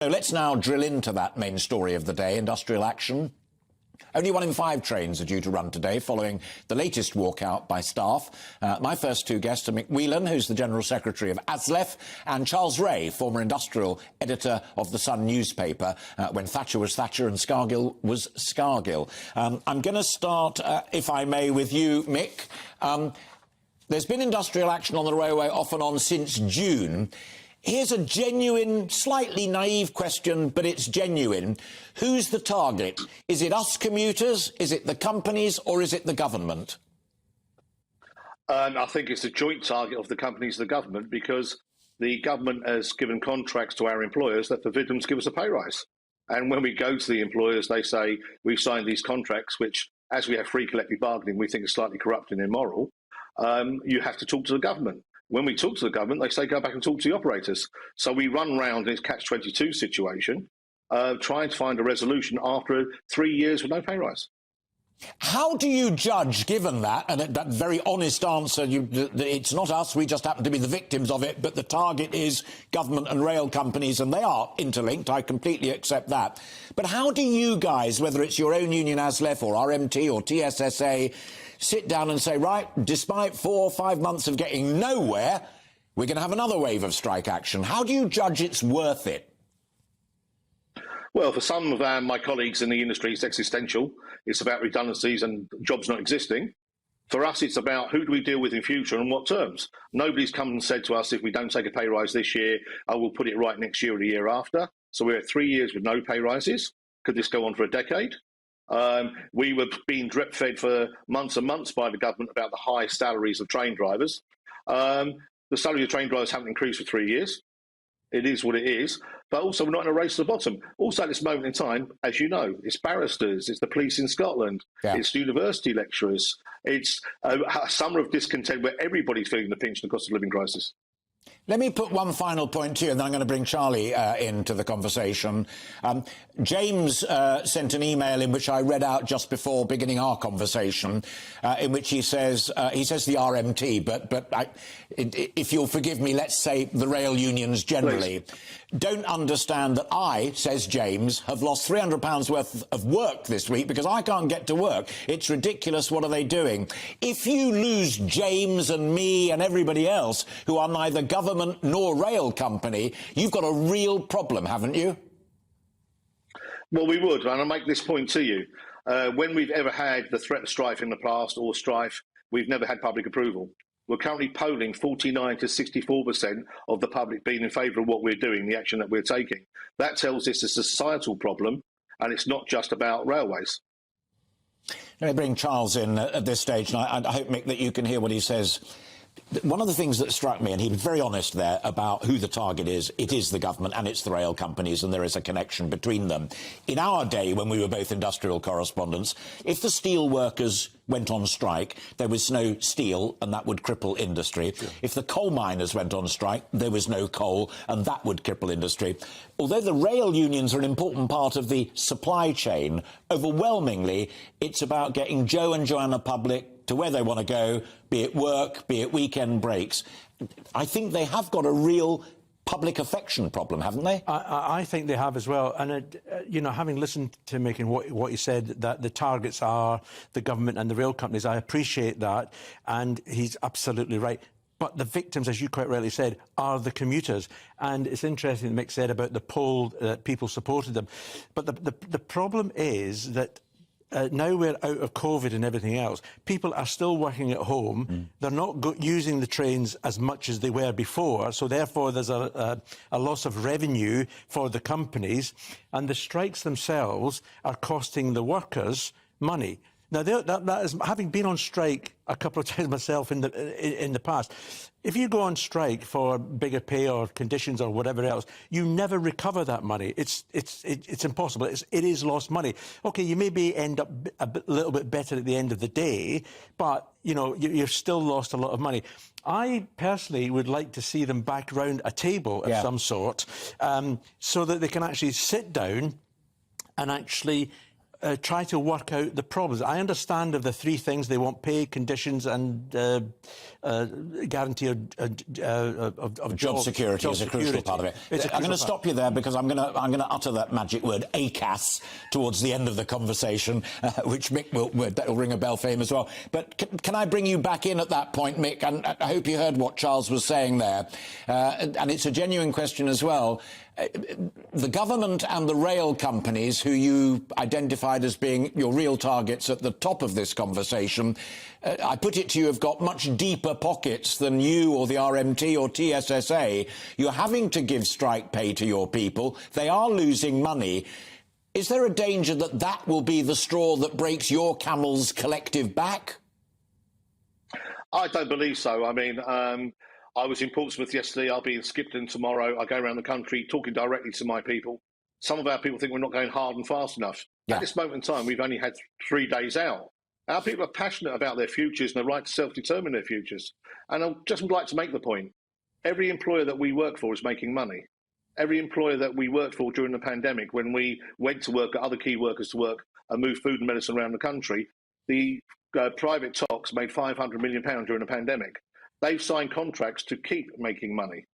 So let's now drill into that main story of the day, industrial action. Only 1 in 5 trains are due to run today following the latest walkout by staff. My first two guests are Mick Whelan, who's the General Secretary of ASLEF, and Charles Ray, former industrial editor of the Sun newspaper, when Thatcher was Thatcher and Scargill was Scargill. I'm going to start, if I may, with you, Mick. There's been industrial action on the railway off and on since June. Here's a genuine, slightly naive question, but it's genuine. Who's the target? Is it us commuters, is it the companies, or is it the government? I think it's a joint target of the companies and the government, because the government has given contracts to our employers that forbid them to give us a pay rise. And when we go to the employers, they say, we've signed these contracts, which, as we have free collective bargaining, we think is slightly corrupt and immoral. You have to talk to the government. When we talk to the government, they say go back and talk to the operators. So we run round in this catch-22 situation, trying to find a resolution after 3 years with no pay rise. How do you judge, given that, and that very honest answer, it's not us, we just happen to be the victims of it, but the target is government and rail companies, and they are interlinked, I completely accept that. But how do you guys, whether it's your own union ASLEF or RMT or TSSA, sit down and say, right, despite 4 or 5 months of getting nowhere, we're going to have another wave of strike action? How do you judge it's worth it? Well, for some of my colleagues in the industry, it's existential. It's about redundancies and jobs not existing. For us, it's about who do we deal with in future and what terms. Nobody's come and said to us, if we don't take a pay rise this year, I will put it right next year or the year after. So we're at 3 years with no pay rises. Could this go on for a decade? We were being drip-fed for months and months by the government about the high salaries of train drivers. The salary of train drivers haven't increased for 3 years. It is what it is. But also, we're not in a race to the bottom. Also, at this moment in time, as you know, it's barristers, it's the police in Scotland, it's university lecturers, it's a summer of discontent where everybody's feeling the pinch of the cost of living crisis. Let me put one final point to you, and then I'm going to bring Charlie into the conversation. James sent an email in which I read out just before beginning our conversation, in which he says the RMT, but if you'll forgive me, let's say the rail unions generally. Please. Don't understand that I, says James, have lost £300 worth of work this week because I can't get to work. It's ridiculous. What are they doing? If you lose James and me and everybody else who are neither government nor rail company, you've got a real problem, haven't you? Well, we would, and I'll make this point to you. When we've ever had the threat of strife in the past or strife, we've never had public approval. We're currently polling 49 to 64% of the public being in favour of what we're doing, the action that we're taking. That tells us it's a societal problem, and it's not just about railways. Let me bring Charles in at this stage, and I hope, Mick, that you can hear what he says. One of the things that struck me, and he was very honest there about who the target is, it is the government and it's the rail companies, and there is a connection between them. In our day, when we were both industrial correspondents, if the steel workers went on strike, there was no steel, and that would cripple industry. Sure. If the coal miners went on strike, there was no coal, and that would cripple industry. Although the rail unions are an important part of the supply chain, overwhelmingly, it's about getting Joe and Joanna Public to where they want to go, be it work, be it weekend breaks. I think they have got a real public affection problem, haven't they? I think they have as well. And, you know, having listened to Mick and what he said, that the targets are the government and the rail companies, I appreciate that. And he's absolutely right. But the victims, as you quite rightly said, are the commuters. And it's interesting that Mick said about the poll that people supported them. But the problem is that now we're out of COVID and everything else, people are still working at home. They're not using the trains as much as they were before, so therefore there's a loss of revenue for the companies, and the strikes themselves are costing the workers money. Now, that is, having been on strike a couple of times myself in the past, if you go on strike for bigger pay or conditions or whatever else, you never recover that money. It's impossible. It is lost money. OK, you maybe end up a little bit better at the end of the day, but, you know, you've still lost a lot of money. I personally would like to see them back round a table of some sort, so that they can actually sit down and actually try to work out the problems. I understand of the three things they want: pay, conditions, and guarantee of job security is a crucial part of it. I'm going to stop you there because I'm going to utter that magic word ACAS towards the end of the conversation, which Mick will ring a bell for him as well. But can I bring you back in at that point, Mick? And I hope you heard what Charles was saying there, and it's a genuine question as well. The government and the rail companies, who you identified as being your real targets at the top of this conversation, I put it to you, have got much deeper pockets than you or the RMT or TSSA. You're having to give strike pay to your people. They are losing money. Is there a danger that that will be the straw that breaks your camel's collective back? I don't believe so. I mean, I was in Portsmouth yesterday. I'll be in Skipton tomorrow. I go around the country talking directly to my people. Some of our people think we're not going hard and fast enough. Yeah. At this moment in time, we've only had 3 days out. Our people are passionate about their futures and the right to self-determine their futures. And I'd just like to make the point, every employer that we work for is making money. Every employer that we worked for during the pandemic, when we went to work, got other key workers to work and moved food and medicine around the country, the private talks made £500 million during the pandemic. They've signed contracts to keep making money,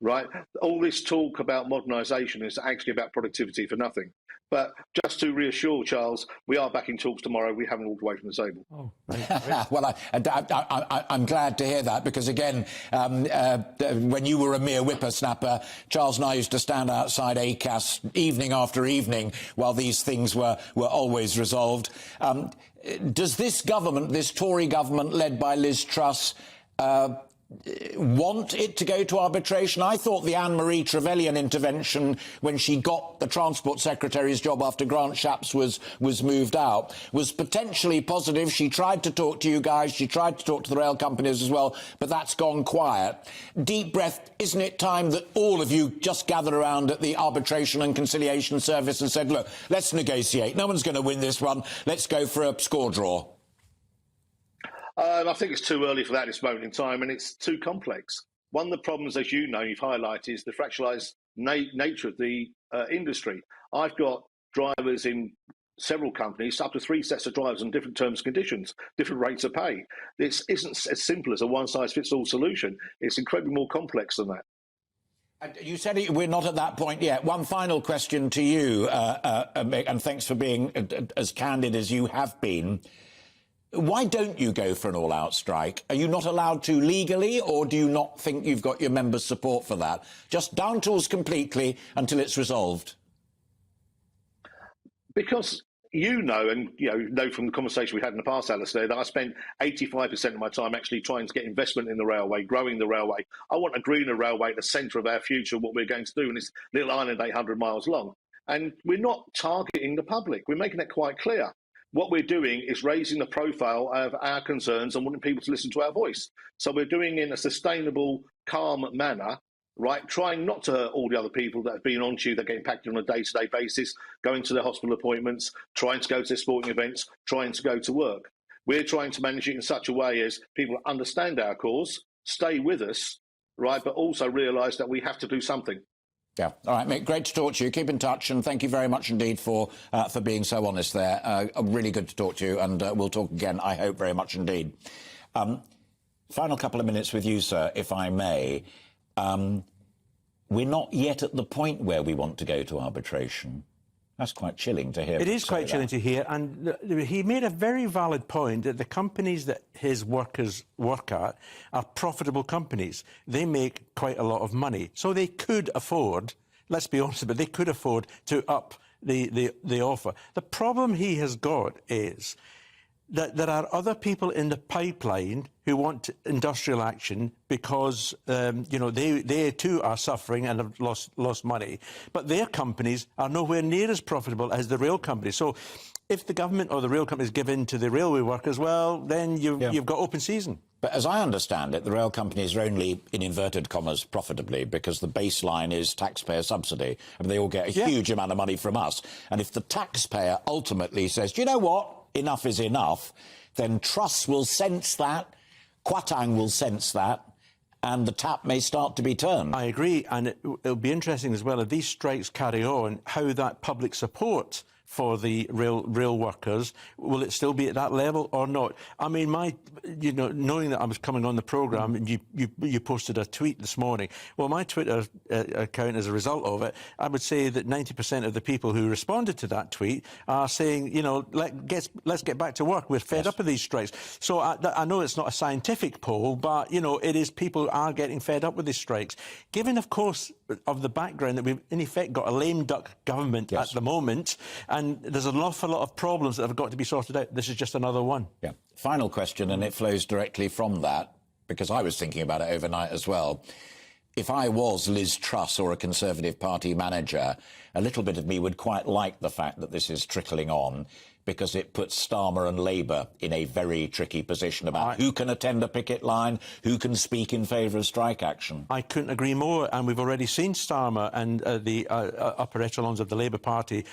right? All this talk about modernisation is actually about productivity for nothing. But just to reassure Charles, we are back in talks tomorrow. We haven't walked away from the table. Oh, right. Well, I'm glad to hear that, because, again, when you were a mere whippersnapper, Charles and I used to stand outside ACAS evening after evening while these things were always resolved. Does this government, this Tory government led by Liz Truss, want it to go to arbitration? I thought the Anne-Marie Trevelyan intervention, when she got the Transport Secretary's job after Grant Shapps was moved out, was potentially positive. She tried to talk to you guys, she tried to talk to the rail companies as well, but that's gone quiet. Deep breath, isn't it time that all of you just gathered around at the Arbitration and Conciliation Service and said, look, let's negotiate. No one's going to win this one. Let's go for a score draw. I think it's too early for that at this moment in time, and it's too complex. One of the problems, as you know, you've highlighted, is the fractionalised nature of the industry. I've got drivers in several companies, up to 3 sets of drivers on different terms and conditions, different rates of pay. This isn't as simple as a one-size-fits-all solution. It's incredibly more complex than that. You said we're not at that point yet. One final question to you, Mick, and thanks for being as candid as you have been. Why don't you go for an all-out strike? Are you not allowed to legally, or do you not think you've got your members' support for that? Just down tools completely until it's resolved. Because you know, and you know from the conversation we had in the past, Alistair, that I spent 85% of my time actually trying to get investment in the railway, growing the railway. I want a greener railway at the centre of our future, what we're going to do in this little island 800 miles long. And we're not targeting the public. We're making that quite clear. What we're doing is raising the profile of our concerns and wanting people to listen to our voice. So we're doing it in a sustainable, calm manner, right? Trying not to hurt all the other people that have been on to you, that get impacted on a day-to-day basis, going to their hospital appointments, trying to go to their sporting events, trying to go to work. We're trying to manage it in such a way as people understand our cause, stay with us, right, but also realise that we have to do something. Yeah. All right, Mick, great to talk to you. Keep in touch, and thank you very much indeed for being so honest there. Really good to talk to you, and we'll talk again, I hope, very much indeed. Final couple of minutes with you, sir, if I may. We're not yet at the point where we want to go to arbitration. That's quite chilling to hear. It is quite chilling to hear, and he made a very valid point that the companies that his workers work at are profitable companies. They make quite a lot of money, so they could afford, let's be honest about it, they could afford to up the offer. The problem he has got is that there are other people in the pipeline who want industrial action because, you know, they too are suffering and have lost money. But their companies are nowhere near as profitable as the rail companies. So if the government or the rail companies give in to the railway workers, well, then you've got open season. But as I understand it, the rail companies are only, in inverted commas, profitably because the baseline is taxpayer subsidy. I mean, they all get a huge amount of money from us. And if the taxpayer ultimately says, do you know what? Enough is enough, then Truss will sense that, Kwatang will sense that, and the tap may start to be turned. I agree, and it'll be interesting as well if these strikes carry on, how that public support for the rail workers. Will it still be at that level or not? I mean, knowing that I was coming on the programme and you posted a tweet this morning, well, my Twitter account, as a result of it, I would say that 90% of the people who responded to that tweet are saying, let's get back to work. We're fed up of these strikes. So I know it's not a scientific poll, but, it is, people are getting fed up with these strikes. Given, of course, of the background that we've, in effect, got a lame duck government at the moment, and there's an awful lot of problems that have got to be sorted out. This is just another one. Yeah. Final question, and it flows directly from that, because I was thinking about it overnight as well. If I was Liz Truss or a Conservative Party manager, a little bit of me would quite like the fact that this is trickling on, because it puts Starmer and Labour in a very tricky position about who can attend a picket line, who can speak in favour of strike action. I couldn't agree more, and we've already seen Starmer and the upper echelons of the Labour Party,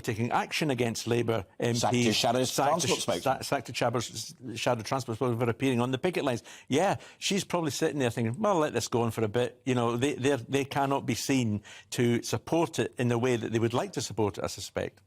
taking action against Labour MPs. Sacked his shadow transport spokesman. Sacked the shadow transport spokesman for appearing on the picket lines. Yeah, she's probably sitting there thinking, well, let this go on for a bit. They cannot be seen to support it in the way that they would like to support it, I suspect.